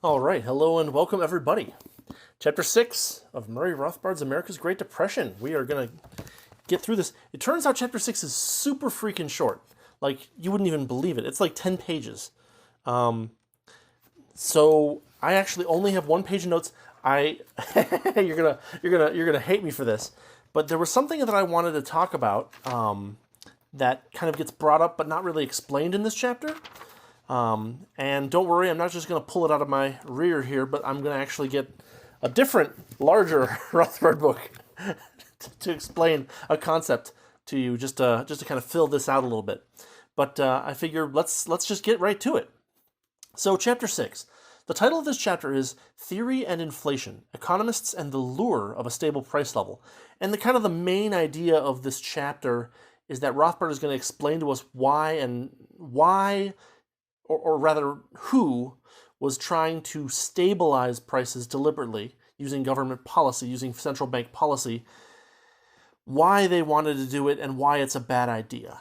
All right, hello and welcome everybody. Chapter 6 of Murray Rothbard's America's Great Depression. We are going to get through this. It turns out Chapter 6 is super freaking short. Like, you wouldn't even believe it. It's like 10 pages. So I actually only have one page of notes. You're gonna hate me for this, but there was something that I wanted to talk about that kind of gets brought up but not really explained in this chapter. And don't worry, I'm not just going to pull it out of my rear here, but I'm going to actually get a different, larger Rothbard book to explain a concept to you, just to kind of fill this out a little bit. But I figure let's just get right to it. So, Chapter 6. The title of this chapter is Theory and Inflation, Economists and the Lure of a Stable Price Level. And the main idea of this chapter is that Rothbard is going to explain to us why, or rather who, was trying to stabilize prices deliberately using government policy, using central bank policy, why they wanted to do it, and why it's a bad idea.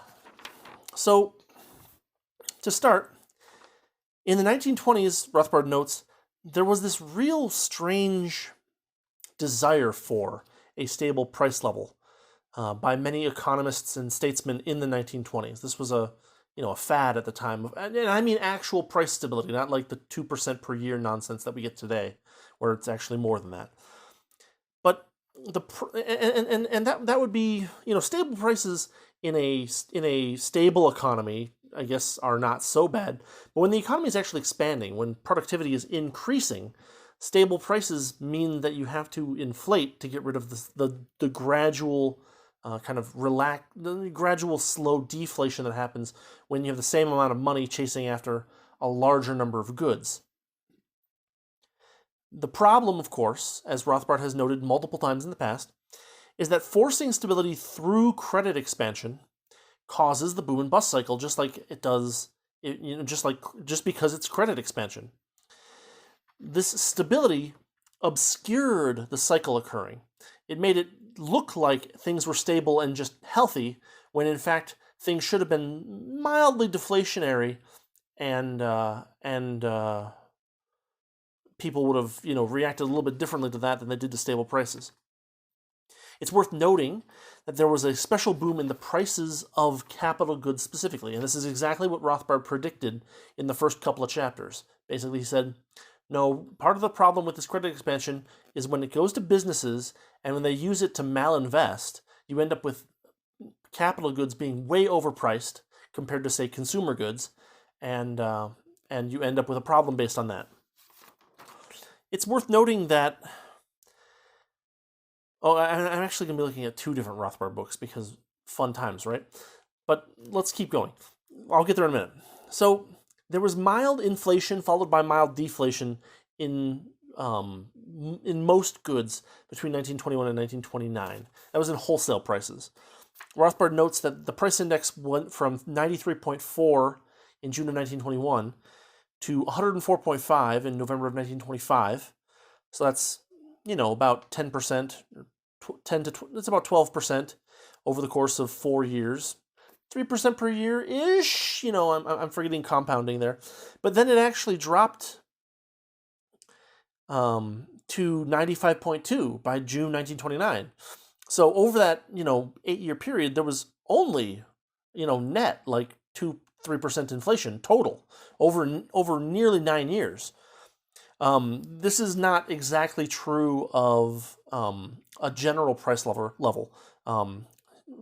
So, to start, in the 1920s, Rothbard notes, there was this real strange desire for a stable price level by many economists and statesmen in the 1920s. This was a fad at the time, and I mean actual price stability, not like the 2% per year nonsense that we get today, where it's actually more than that. But that would be, stable prices in a stable economy, I guess, are not so bad. But when the economy is actually expanding, when productivity is increasing, stable prices mean that you have to inflate to get rid of the gradual the gradual slow deflation that happens when you have the same amount of money chasing after a larger number of goods. The problem, of course, as Rothbard has noted multiple times in the past, is that forcing stability through credit expansion causes the boom and bust cycle, just like it does, just because it's credit expansion. This stability obscured the cycle occurring. It made it look like things were stable and just healthy, when in fact things should have been mildly deflationary, and people would have reacted a little bit differently to that than they did to stable prices. It's worth noting that there was a special boom in the prices of capital goods specifically, and this is exactly what Rothbard predicted in the first couple of chapters. Basically, he said, no, part of the problem with this credit expansion is when it goes to businesses and when they use it to malinvest, you end up with capital goods being way overpriced compared to, say, consumer goods, and you end up with a problem based on that. It's worth noting that... Oh, I'm actually going to be looking at two different Rothbard books because fun times, right? But let's keep going. I'll get there in a minute. So there was mild inflation followed by mild deflation in most goods between 1921 and 1929. That was in wholesale prices. Rothbard notes that the price index went from 93.4 in June of 1921 to 104.5 in November of 1925. So that's, about 10%, it's about 12% over the course of 4 years. 3% per year-ish, I'm forgetting compounding there. But then it actually dropped to 95.2 by June 1929. So over that, 8-year period, there was only, net like 2-3% inflation total over nearly 9 years. This is not exactly true of a general price level.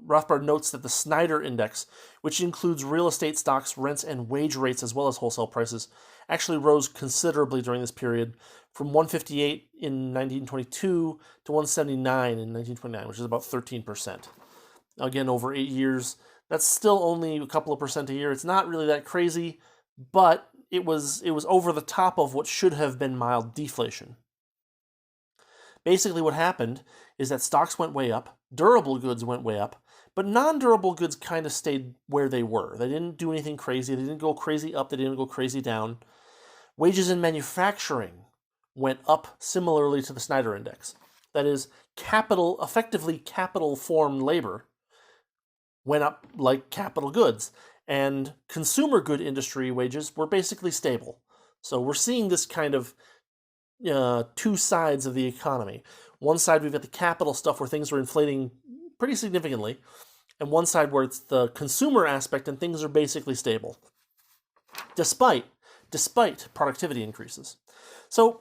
Rothbard notes that the Snyder Index, which includes real estate stocks, rents, and wage rates, as well as wholesale prices, actually rose considerably during this period, from 158 in 1922 to 179 in 1929, which is about 13%. Again, over 8 years, that's still only a couple of percent a year. It's not really that crazy, but it was over the top of what should have been mild deflation. Basically what happened is that stocks went way up, durable goods went way up, but non-durable goods kind of stayed where they were. They didn't do anything crazy. They didn't go crazy up. They didn't go crazy down. Wages in manufacturing went up similarly to the Snyder Index. That is, effectively capital-formed labor went up like capital goods, and consumer good industry wages were basically stable. So we're seeing this kind of two sides of the economy. One side, we've got the capital stuff where things are inflating pretty significantly, and one side where it's the consumer aspect and things are basically stable, despite productivity increases. So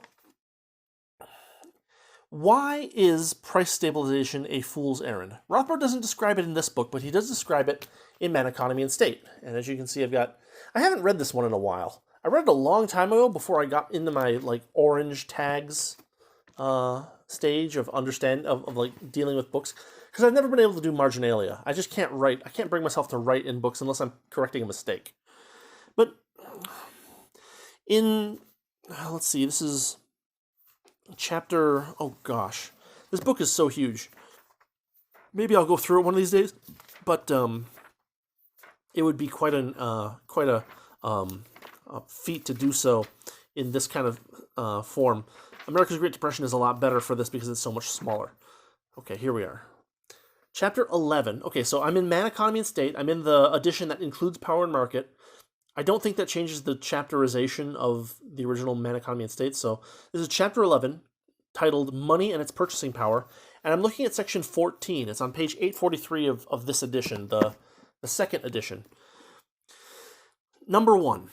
why is price stabilization a fool's errand? Rothbard doesn't describe it in this book, but he does describe it in Man, Economy, and State. And as you can see, I haven't read this one in a while. I read it a long time ago before I got into my orange tags stage of dealing with books, because I've never been able to do marginalia. I just can't write. I can't bring myself to write in books unless I'm correcting a mistake. But let's see, this is chapter, oh gosh, this book is so huge. Maybe I'll go through it one of these days, but it would be quite a feat to do so in this kind of form. America's Great Depression is a lot better for this because it's so much smaller. Okay, here we are. Chapter 11. Okay, so I'm in Man, Economy, and State. I'm in the edition that includes Power and Market. I don't think that changes the chapterization of the original Man, Economy, and State. So this is chapter 11, titled Money and Its Purchasing Power. And I'm looking at section 14. It's on page 843 of this edition, the second edition. Number 1,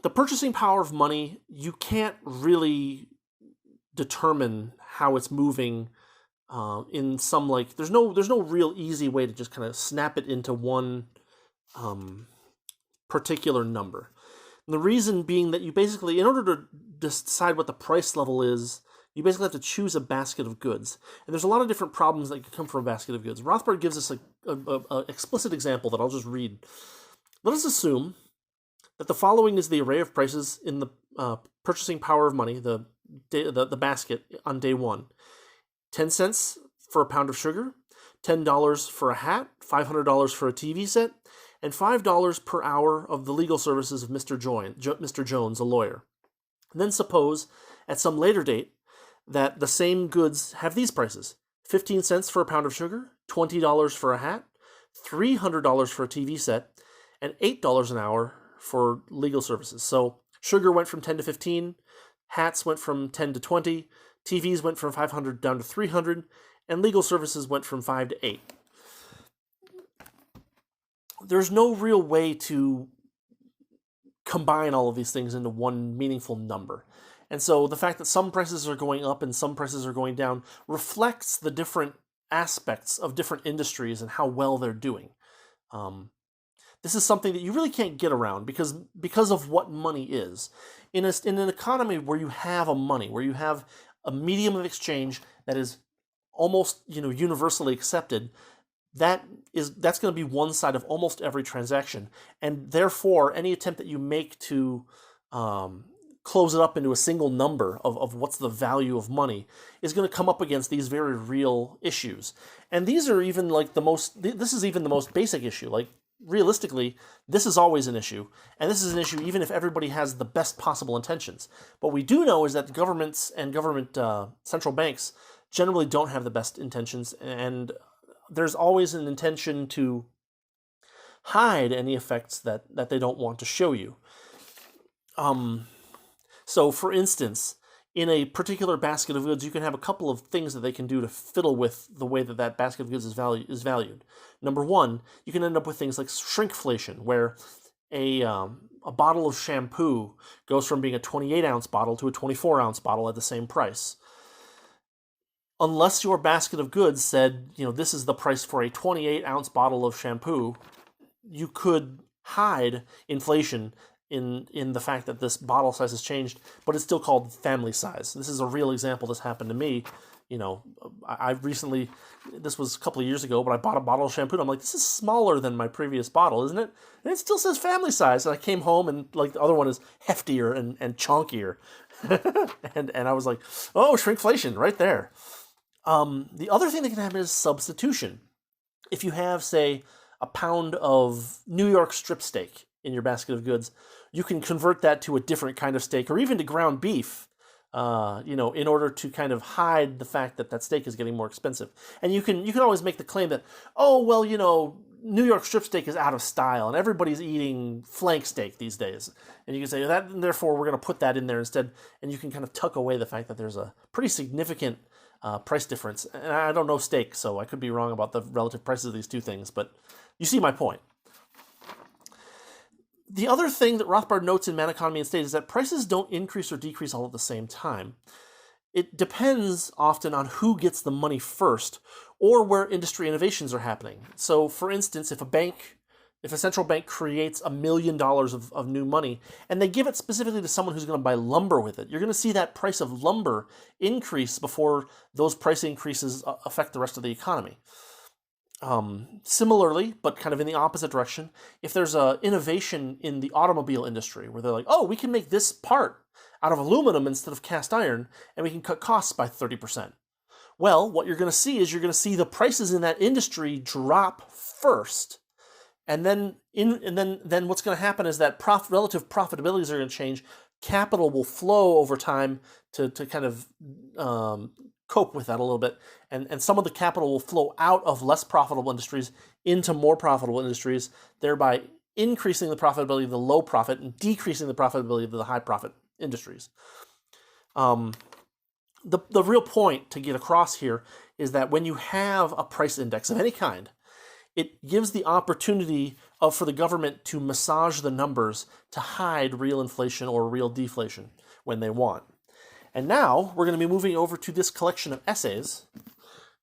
the purchasing power of money, you can't really determine how it's moving in some, there's no real easy way to just kind of snap it into one particular number. And the reason being that you basically, in order to decide what the price level is, you basically have to choose a basket of goods. And there's a lot of different problems that can come from a basket of goods. Rothbard gives us an explicit example that I'll just read. Let us assume that the following is the array of prices in the purchasing power of money, the basket on day 1. 10 cents for a pound of sugar, $10 for a hat, $500 for a TV set, and $5 per hour of the legal services of Mr. Jones, a lawyer. And then suppose, at some later date, that the same goods have these prices: 15 cents for a pound of sugar, $20 for a hat, $300 for a TV set, and $8 an hour for legal services. So sugar went from 10 to 15, hats went from 10 to 20, TVs went from 500 down to 300, and legal services went from 5 to 8. There's no real way to combine all of these things into one meaningful number. And so the fact that some prices are going up and some prices are going down reflects the different aspects of different industries and how well they're doing. This is something that you really can't get around because of what money is. In an economy where you have a money, where you have a medium of exchange that is almost universally accepted, that's going to be one side of almost every transaction. And therefore, any attempt that you make to close it up into a single number of what's the value of money is going to come up against these very real issues. And these are even this is even the most basic issue. Realistically, this is always an issue, and this is an issue even if everybody has the best possible intentions. What we do know is that governments and government central banks generally don't have the best intentions, and there's always an intention to hide any effects that they don't want to show you. So, for instance, in a particular basket of goods, you can have a couple of things that they can do to fiddle with the way that basket of goods is valued. Number 1, you can end up with things like shrinkflation, where a bottle of shampoo goes from being a 28-ounce bottle to a 24-ounce bottle at the same price. Unless your basket of goods said, this is the price for a 28-ounce bottle of shampoo, you could hide inflation in the fact that this bottle size has changed, but it's still called family size. This is a real example. This happened to me. I recently, this was a couple of years ago, but I bought a bottle of shampoo, and I'm like, this is smaller than my previous bottle, isn't it? And it still says family size. And I came home, and the other one is heftier and chonkier. and I was like, oh, shrinkflation right there. The other thing that can happen is substitution. If you have, say, a pound of New York strip steak in your basket of goods, you can convert that to a different kind of steak, or even to ground beef, in order to kind of hide the fact that steak is getting more expensive. And you can always make the claim that, oh, well, New York strip steak is out of style, and everybody's eating flank steak these days. And you can say that, and therefore we're going to put that in there instead, and you can kind of tuck away the fact that there's a pretty significant price difference. And I don't know steak, so I could be wrong about the relative prices of these two things, but you see my point. The other thing that Rothbard notes in Man, Economy, and State is that prices don't increase or decrease all at the same time. It depends often on who gets the money first or where industry innovations are happening. So, for instance, if a central bank creates $1 million of new money and they give it specifically to someone who's going to buy lumber with it, you're going to see that price of lumber increase before those price increases affect the rest of the economy. Similarly, but kind of in the opposite direction, if there's an innovation in the automobile industry where they're like, oh, we can make this part out of aluminum instead of cast iron, and we can cut costs by 30%. Well, what you're going to see is the prices in that industry drop first, and then what's going to happen is that relative profitabilities are going to change. Capital will flow over time to kind of cope with that a little bit, and some of the capital will flow out of less profitable industries into more profitable industries, thereby increasing the profitability of the low profit and decreasing the profitability of the high profit industries. The real point to get across here is that when you have a price index of any kind, it gives the opportunity for the government to massage the numbers to hide real inflation or real deflation when they want. And now we're going to be moving over to this collection of essays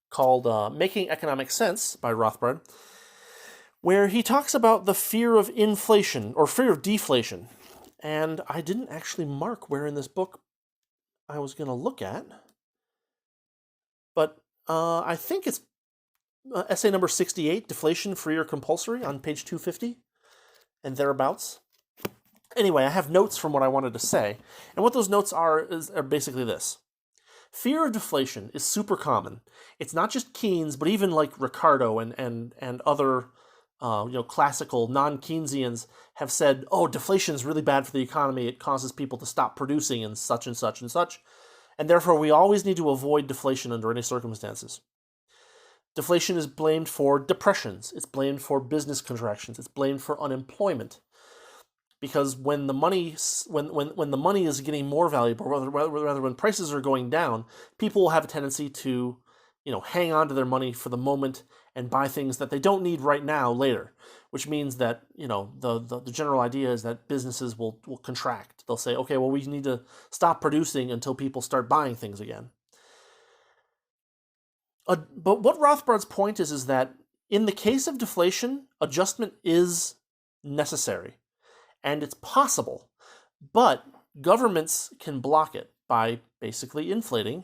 called Making Economic Sense by Rothbard, where he talks about the fear of inflation or fear of deflation. And I didn't actually mark where in this book I was going to look at, but I think it's essay number 68, Deflation, Free or Compulsory, on page 250 and thereabouts. Anyway, I have notes from what I wanted to say, and what those notes are basically this. Fear of deflation is super common. It's not just Keynes, but even like Ricardo and other classical non-Keynesians have said, oh, deflation is really bad for the economy. It causes people to stop producing and such and such and such. And therefore, we always need to avoid deflation under any circumstances. Deflation is blamed for depressions. It's blamed for business contractions. It's blamed for unemployment. Because when the money when the money is getting more valuable, rather when prices are going down, people will have a tendency to, hang on to their money for the moment and buy things that they don't need right now later. Which means that the general idea is that businesses will contract. They'll say, okay, well, we need to stop producing until people start buying things again. But what Rothbard's point is that in the case of deflation, adjustment is necessary. And it's possible, but governments can block it by basically inflating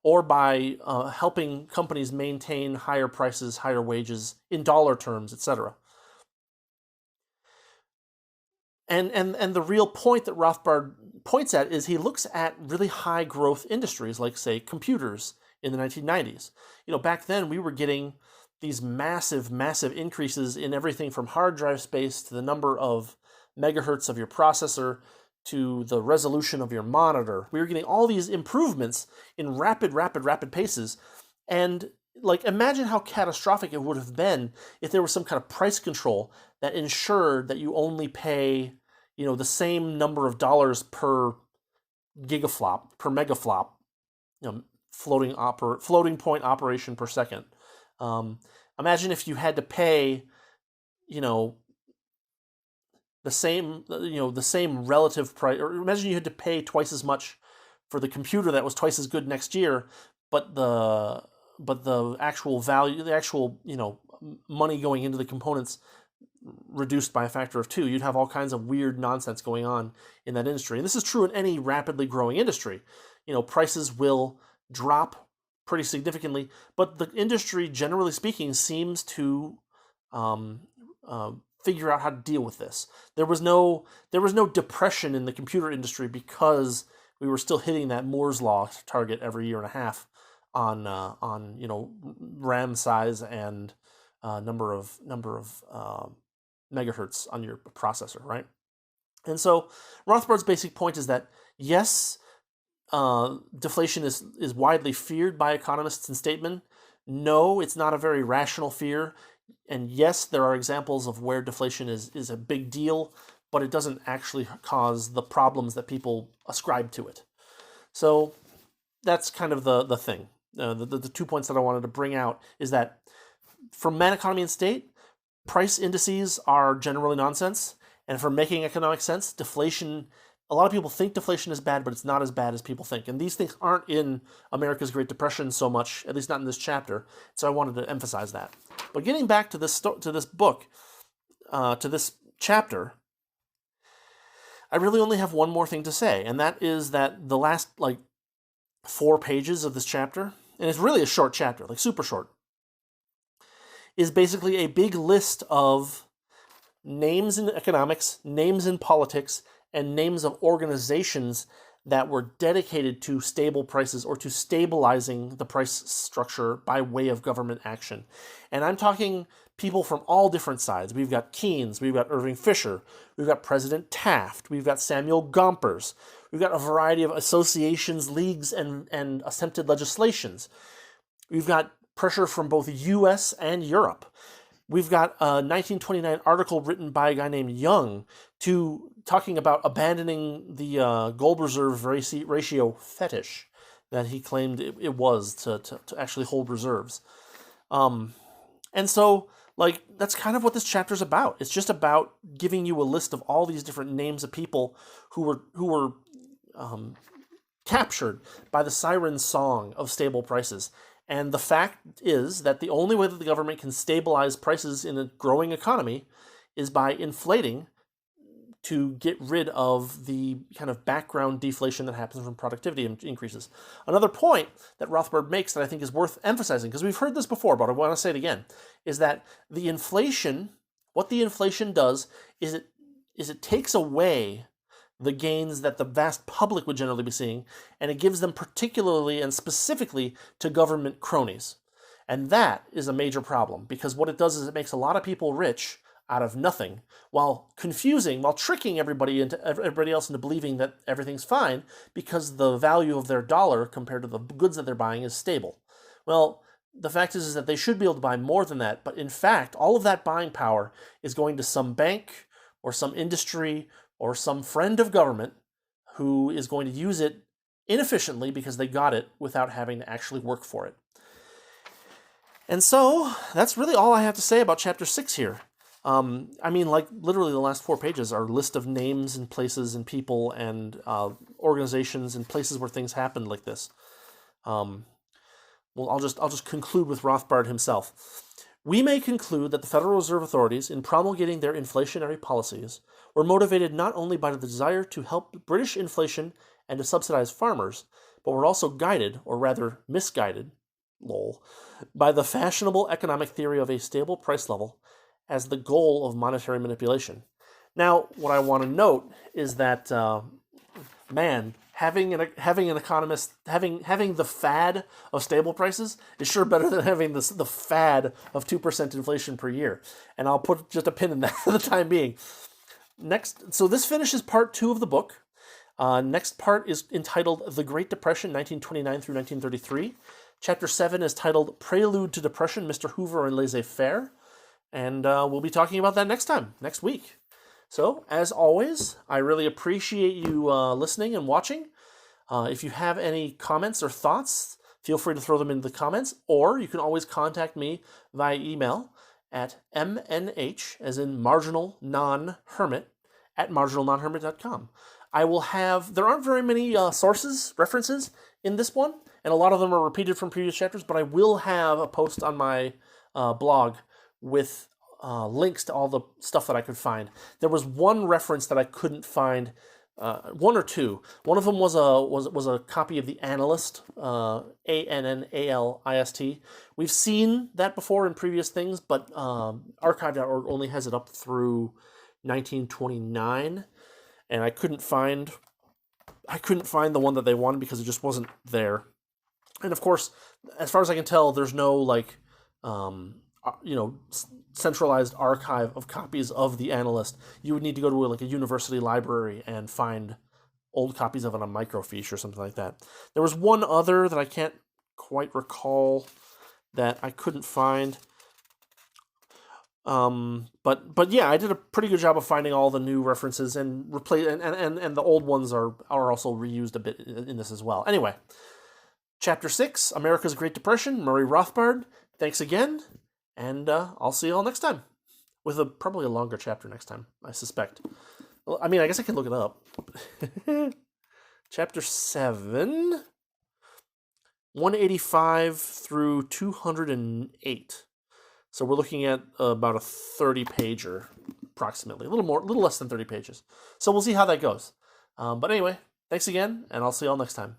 or by helping companies maintain higher prices, higher wages in dollar terms, etc. And the real point that Rothbard points at is he looks at really high growth industries like, say, computers in the 1990s. Back then we were getting these massive increases in everything from hard drive space to the number of megahertz of your processor to the resolution of your monitor. We were getting all these improvements in rapid paces. And imagine how catastrophic it would have been if there was some kind of price control that ensured that you only pay, the same number of dollars per gigaflop, per megaflop, floating point operation per second. Imagine if you had to pay, the same relative price, or imagine you had to pay twice as much for the computer that was twice as good next year, but the actual value, money going into the components reduced by a factor of 2. You'd have all kinds of weird nonsense going on in that industry. And this is true in any rapidly growing industry. Prices will drop pretty significantly, but the industry, generally speaking, seems to figure out how to deal with this. There was no depression in the computer industry because we were still hitting that Moore's law target every year and a half on RAM size and number of megahertz on your processor, right? And so Rothbard's basic point is that yes, deflation is widely feared by economists and statesmen. No, it's not a very rational fear. And yes, there are examples of where deflation is a big deal, but it doesn't actually cause the problems that people ascribe to it. So that's kind of the thing. The 2 points that I wanted to bring out is that for man, economy, and state, price indices are generally nonsense. And for making economic sense, deflation, a lot of people think deflation is bad, but it's not as bad as people think. And these things aren't in America's Great Depression so much, at least not in this chapter. So I wanted to emphasize that. But getting back to this book, to this chapter, I really only have one more thing to say, and that is that the last 4 pages of this chapter, and it's really a short chapter, super short, is basically a big list of names in economics, names in politics, and names of organizations that were dedicated to stable prices or to stabilizing the price structure by way of government action. And I'm talking people from all different sides. We've got Keynes, we've got Irving Fisher, we've got President Taft, we've got Samuel Gompers, we've got a variety of associations, leagues, and attempted legislations. We've got pressure from both U.S. and Europe. We've got a 1929 article written by a guy named Young talking about abandoning the gold reserve ratio fetish that he claimed it was to actually hold reserves. And so, that's kind of what this chapter's about. It's just about giving you a list of all these different names of people who were captured by the siren song of stable prices. And the fact is that the only way that the government can stabilize prices in a growing economy is by inflating to get rid of the kind of background deflation that happens from productivity increases. Another point that Rothbard makes that I think is worth emphasizing, because we've heard this before, but I want to say it again, is that what the inflation does is it takes away the gains that the vast public would generally be seeing, and it gives them particularly and specifically to government cronies. And that is a major problem, because what it does is it makes a lot of people rich out of nothing, while tricking everybody else into believing that everything's fine, because the value of their dollar compared to the goods that they're buying is stable. Well, the fact is that they should be able to buy more than that, but in fact, all of that buying power is going to some bank or some industry or some friend of government who is going to use it inefficiently because they got it without having to actually work for it. And so that's really all I have to say about Chapter 6 here. Literally the last 4 pages are a list of names and places and people and organizations and places where things happened like this. I'll just conclude with Rothbard himself. We may conclude that the Federal Reserve authorities, in promulgating their inflationary policies, were motivated not only by the desire to help British inflation and to subsidize farmers, but were also guided, or rather misguided, by the fashionable economic theory of a stable price level as the goal of monetary manipulation. Now, what I want to note is that, having an economist having the fad of stable prices is sure better than having the fad of 2% inflation per year. And I'll put just a pin in that for the time being. Next, so this finishes part 2 of the book. Next part is entitled The Great Depression, 1929 through 1933. Chapter 7 is titled Prelude to Depression, Mr. Hoover and Laissez-Faire. And we'll be talking about that next week. So, as always, I really appreciate you listening and watching. If you have any comments or thoughts, feel free to throw them in the comments, or you can always contact me via email at mnh, as in marginal non-hermit, at marginalnonhermit.com. There aren't very many references in this one, and a lot of them are repeated from previous chapters, but I will have a post on my blog with links to all the stuff that I could find. There was one reference that I couldn't find, one or two. One of them was a copy of The Analyst, Annalist. We've seen that before in previous things, but archive.org only has it up through 1929, and I couldn't find the one that they wanted because it just wasn't there. And of course, as far as I can tell, there's no centralized archive of copies of The Analyst. You would need to go to a university library and find old copies of it on microfiche or something like that. There was one other that I can't quite recall that I couldn't find. But yeah, I did a pretty good job of finding all the new references and replace and the old ones are also reused a bit in this as well. Anyway, Chapter 6, America's Great Depression, Murray Rothbard. Thanks again, and I'll see you all next time. With probably a longer chapter next time, I suspect. Well, I mean, I guess I can look it up. Chapter 7, 185 through 208. So we're looking at about a 30-pager, approximately. A little less than 30 pages. So we'll see how that goes. But anyway, thanks again, and I'll see you all next time.